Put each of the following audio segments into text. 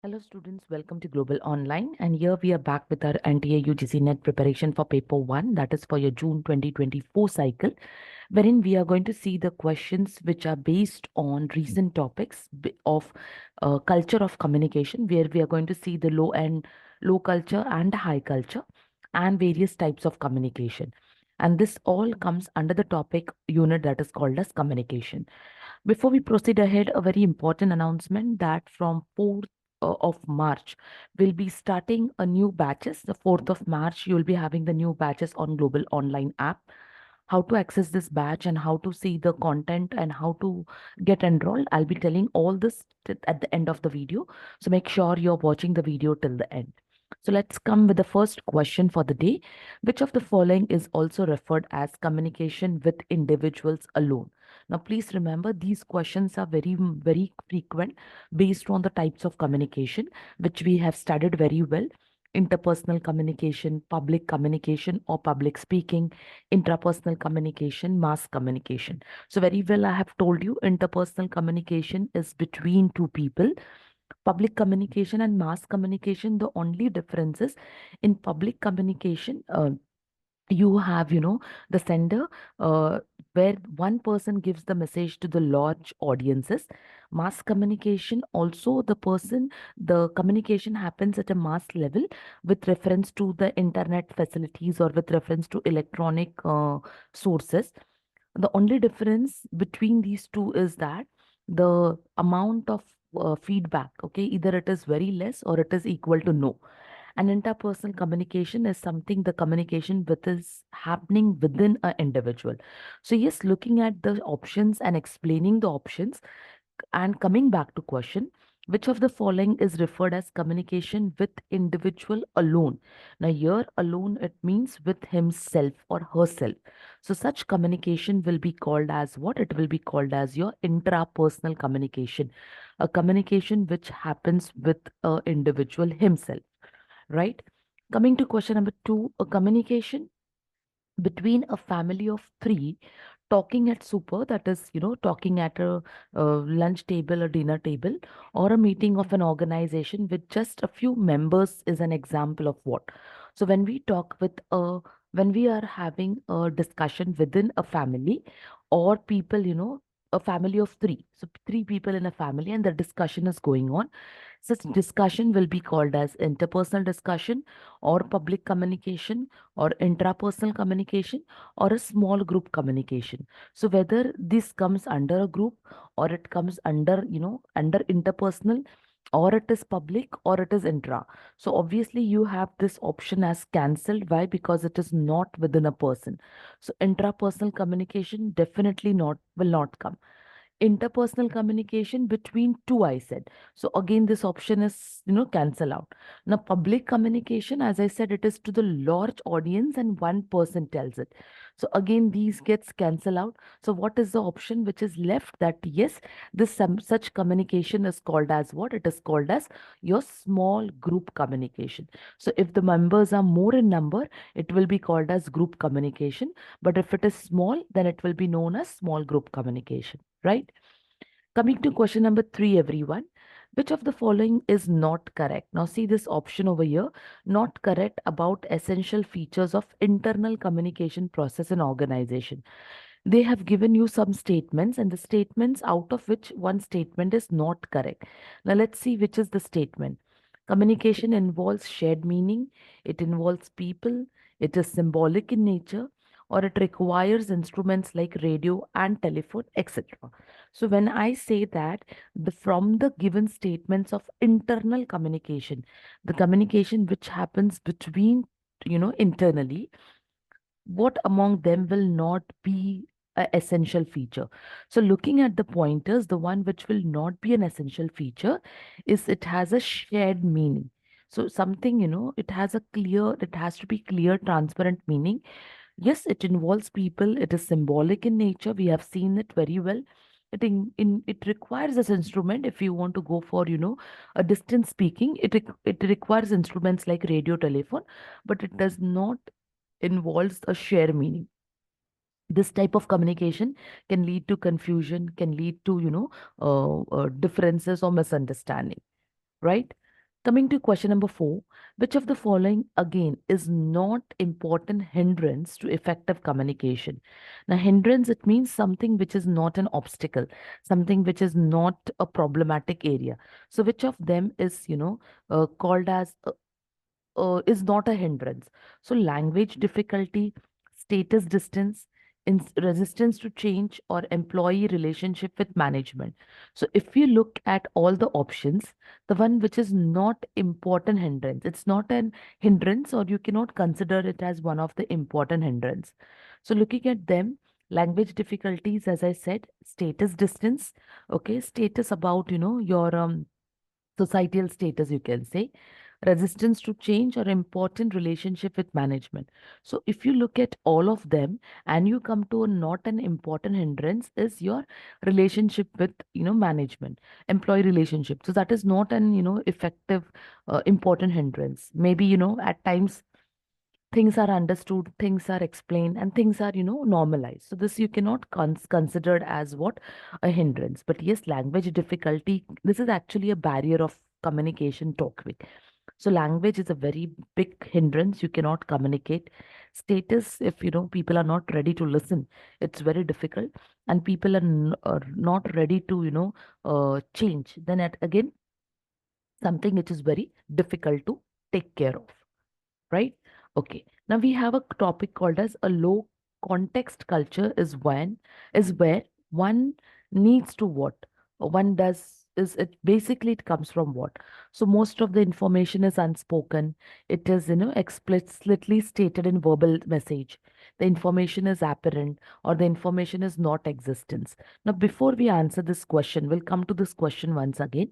Hello students, welcome to Global Online, and here we are back with our NTA UGC-NET preparation for paper 1, that is for your June 2024 cycle, wherein we are going to see the questions which are based on recent topics of culture of communication, where we are going to see the low culture and high culture and various types of communication. And this all comes under the topic unit that is called as communication. Before we proceed ahead, a very important announcement that from 4th of March, we'll be starting a new batches. The 4th of March, you'll be having the new batches on Global Online app. How to access this batch and how to see the content and how to get enrolled. I'll be telling all this at the end of the video. So make sure you're watching the video till the end. So let's come with the first question for the day. Which of the following is also referred as communication with individuals alone? Now, please remember these questions are very frequent based on the types of communication which we have studied very well. Interpersonal communication, public communication or public speaking, intrapersonal communication, mass communication. So very well, I have told you interpersonal communication is between two people. Public communication and mass communication, the only difference is in public communication, you have the sender, where one person gives the message to the large audiences. Mass communication also, the communication happens at a mass level with reference to the internet facilities or with reference to electronic sources. The only difference between these two is that the amount of feedback, okay, either it is very less or it is equal to no. And interpersonal communication is something, the communication with is happening within an individual. So yes, looking at the options and explaining the options and coming back to question, which of the following is referred as communication with individual alone? Now here alone, it means with himself or herself. So such communication will be called as what? It will be called as your intrapersonal communication, a communication which happens with a individual himself, right? Coming to question number 2, a communication between a family of 3 talking at super, that is, talking at a lunch table or dinner table, or a meeting of an organization with just a few members is an example of what? So when we are having a discussion within a family or people, a family of 3, so 3 people in a family and the discussion is going on, such discussion will be called as interpersonal discussion or public communication or intrapersonal communication or a small group communication. So whether this comes under a group or it comes under, under interpersonal, or it is public or it is intra. So obviously you have this option as cancelled. Why? Because it is not within a person. So intrapersonal communication definitely not will not come. Interpersonal communication between two, I said. So again, this option is, cancel out. Now public communication, as I said, it is to the large audience and one person tells it. So again, these gets cancel out. So what is the option which is left? That yes, this such communication is called as what? It is called as your small group communication. So if the members are more in number, it will be called as group communication. But if it is small, then it will be known as small group communication, right? Coming to question number 3, everyone. Which of the following is not correct? Now, see this option over here, not correct about essential features of internal communication process in organization. They have given you some statements, and the statements out of which one statement is not correct. Now, let's see which is the statement. Communication involves shared meaning, it involves people, it is symbolic in nature, or it requires instruments like radio and telephone, etc. So when I say that from the given statements of internal communication, the communication which happens between, internally, what among them will not be an essential feature? So looking at the pointers, the one which will not be an essential feature is it has a shared meaning. So something, it has to be clear, transparent meaning. Yes, it involves people. It is symbolic in nature. We have seen it very well. It requires this instrument if you want to go for, a distance speaking. It requires instruments like radio, telephone, but it does not involves a share meaning. This type of communication can lead to confusion, can lead to, differences or misunderstanding, right? Coming to question number 4, which of the following again is not important hindrance to effective communication? Now, hindrance, it means something which is not an obstacle, something which is not a problematic area. So, which of them is, called as is not a hindrance? So, language difficulty, status distance, resistance to change, or employee relationship with management. So, if you look at all the options, the one which is not important hindrance, it's not an hindrance, or you cannot consider it as one of the important hindrance. So, looking at them, language difficulties, as I said, status distance, okay, status about, your societal status, you can say, resistance to change, or important relationship with management. So if you look at all of them and you come to a not an important hindrance is your relationship with management, employee relationship. So that is not an effective important hindrance. Maybe at times things are understood, things are explained, and things are normalized. So this you cannot consider as what a hindrance. But yes, language difficulty, this is actually a barrier of communication talk with. So language is a very big hindrance. You cannot communicate. Status, if people are not ready to listen, it's very difficult, and people are not ready to change. Then again, something which is very difficult to take care of, right? Okay. Now we have a topic called as a low context culture is where one needs to what one does is it basically it comes from what. So most of the information is unspoken. It is explicitly stated in verbal message. The information is apparent or the information is not existence. Now before we answer this question, we'll come to this question once again.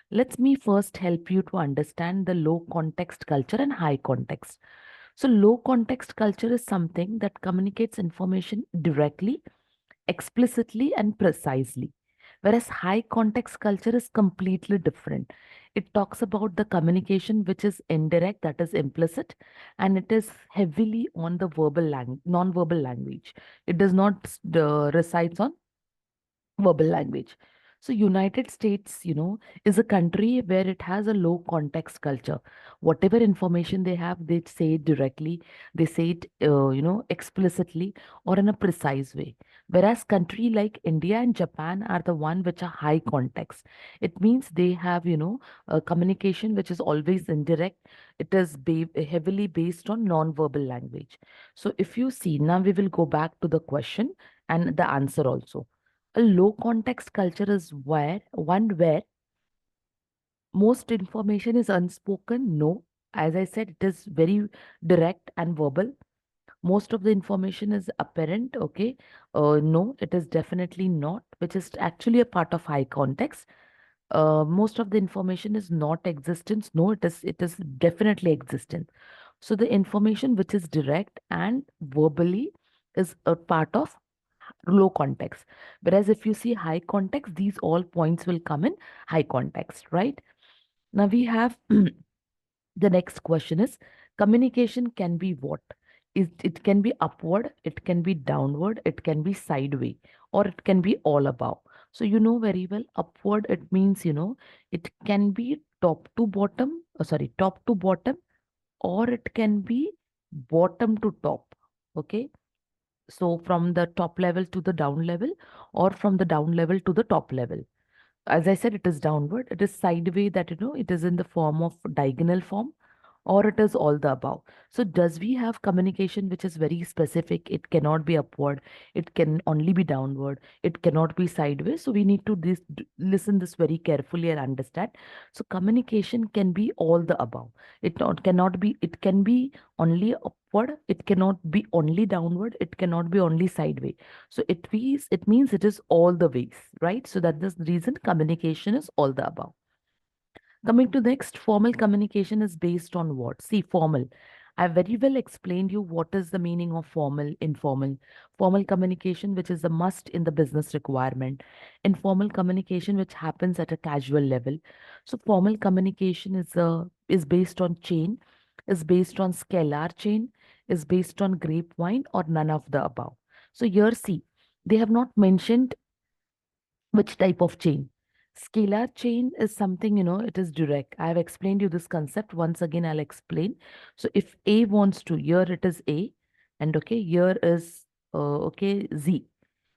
Let me first help you to understand the low context culture and high context. So, low context culture is something that communicates information directly, explicitly, and precisely. Whereas high context culture is completely different. It talks about the communication which is indirect, that is implicit, and it is heavily on the non-verbal language. It does not resides on verbal language. So United States, is a country where it has a low context culture. Whatever information they have, they say it directly, they say it, explicitly or in a precise way. Whereas country like India and Japan are the one which are high context. It means they have, a communication which is always indirect. It is heavily based on non-verbal language. So if you see, now we will go back to the question and the answer also. A low context culture is where most information is unspoken. No, as I said, it is very direct and verbal. Most of the information is apparent. Okay, no, it is definitely not, which is actually a part of high context. Most of the information is not existence. No, it is definitely existent. So the information which is direct and verbally is a part of low context. Whereas if you see high context, these all points will come in high context, right? Now we have the next question is communication can be what? It can be upward, it can be downward, it can be sideways, or it can be all above. So you know very well, upward it means it can be top to bottom, or it can be bottom to top. Okay, so from the top level to the down level, or from the down level to the top level. As I said, it is downward. It is sideways, that it is in the form of diagonal form, or it is all the above. So does we have communication which is very specific? It cannot be upward, it can only be downward, it cannot be sideways. So we need to listen this very carefully and understand. So communication can be all the above. It can be only upward, it cannot be only downward, it cannot be only sideways. So it means it is all the ways, right? So that is the reason communication is all the above. Coming to next, formal communication is based on what? See, formal. I very well explained you what is the meaning of formal, informal. Formal communication, which is a must in the business requirement. Informal communication, which happens at a casual level. So formal communication is based on chain, is based on scalar chain, is based on grapevine, or none of the above. So here, see, they have not mentioned which type of chain. Scalar chain is something, it is direct. I have explained you this concept. Once again, I'll explain. So if A wants to, here it is A, and okay, here is, okay, Z.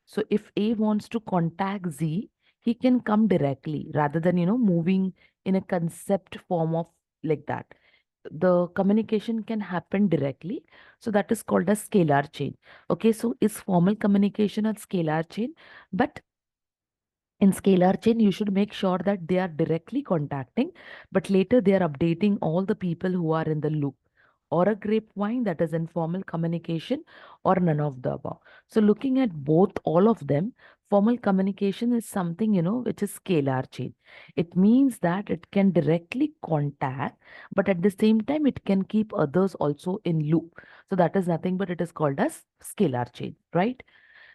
So if A wants to contact Z, he can come directly rather than, moving in a concept form of like that. The communication can happen directly. So that is called a scalar chain. Okay, so is formal communication a scalar chain? But in scalar chain, you should make sure that they are directly contacting, but later they are updating all the people who are in the loop, or a grapevine, that is informal communication, or none of the above. So looking at both, all of them, formal communication is something, which is scalar chain. It means that it can directly contact, but at the same time, it can keep others also in loop. So that is nothing but it is called as scalar chain, right?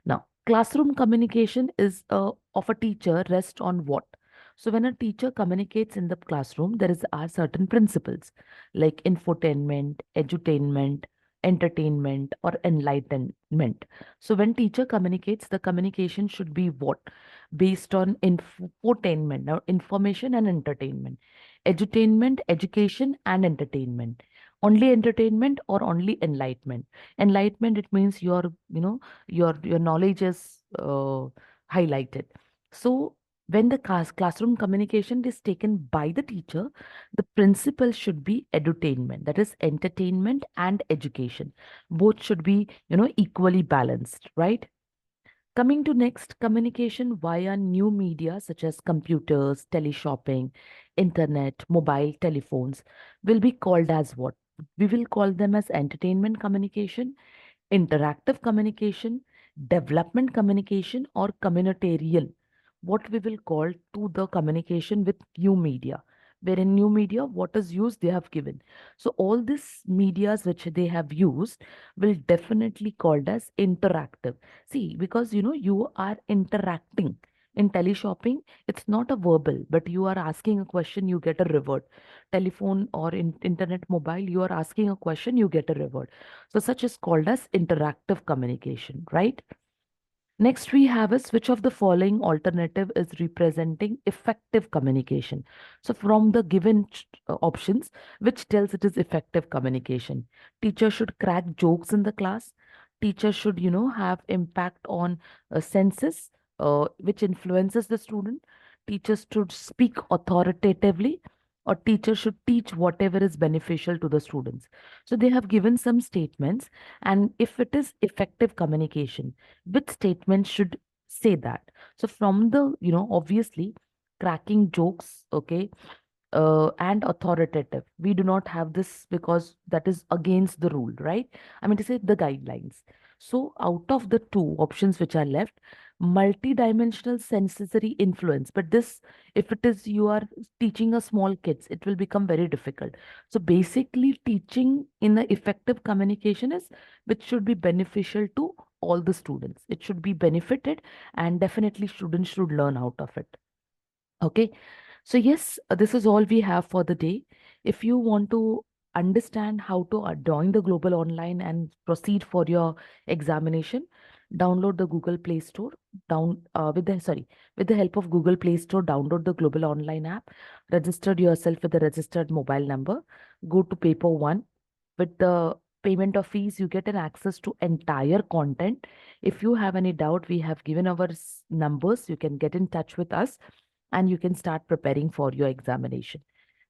Now, classroom communication is of a teacher rests on what? So when a teacher communicates in the classroom, are certain principles like infotainment, edutainment, entertainment, or enlightenment. So when teacher communicates, the communication should be what? Based on infotainment, or information and entertainment, edutainment, education and entertainment. Only entertainment or only enlightenment? Enlightenment, it means your knowledge is highlighted. So when the classroom communication is taken by the teacher, the principle should be edutainment, that is entertainment and education. Both should be equally balanced, right? Coming to next, communication via new media such as computers, teleshopping, internet, mobile telephones will be called as what? We will call them as entertainment communication, interactive communication, development communication, or communitarian, what we will call to the communication with new media. Where in new media, what is used, they have given. So all these medias which they have used will definitely called as interactive. See, because you are interacting. In teleshopping, it's not a verbal, but you are asking a question, you get a reward. Telephone or in internet mobile, you are asking a question, you get a reward. So such is called as interactive communication, right? Next, we have is which of the following alternative is representing effective communication. So from the given options, which tells it is effective communication? Teacher should crack jokes in the class. Teacher should, have impact on senses, which influences the student. Teachers should speak authoritatively, or teacher should teach whatever is beneficial to the students. So they have given some statements, and if it is effective communication, which statement should say that? So from the, obviously, cracking jokes, okay, and authoritative, we do not have this because that is against the rule, right? I mean to say the guidelines. So out of the two options which are left, multi-dimensional sensory influence, but this, if it is you are teaching a small kids, it will become very difficult. So basically, teaching in the effective communication is which should be beneficial to all the students. It should be benefited, and definitely students should learn out of it. Okay, so yes, this is all we have for the day. If you want to understand how to join the Global Online and proceed for your examination, download the Google Play Store. With the help of Google Play Store, download the Global Online app. Register yourself with a registered mobile number. Go to Paper One. With the payment of fees, you get an access to entire content. If you have any doubt, we have given our numbers. You can get in touch with us and you can start preparing for your examination.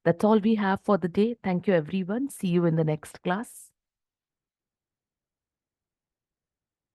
That's all we have for the day. Thank you, everyone. See you in the next class.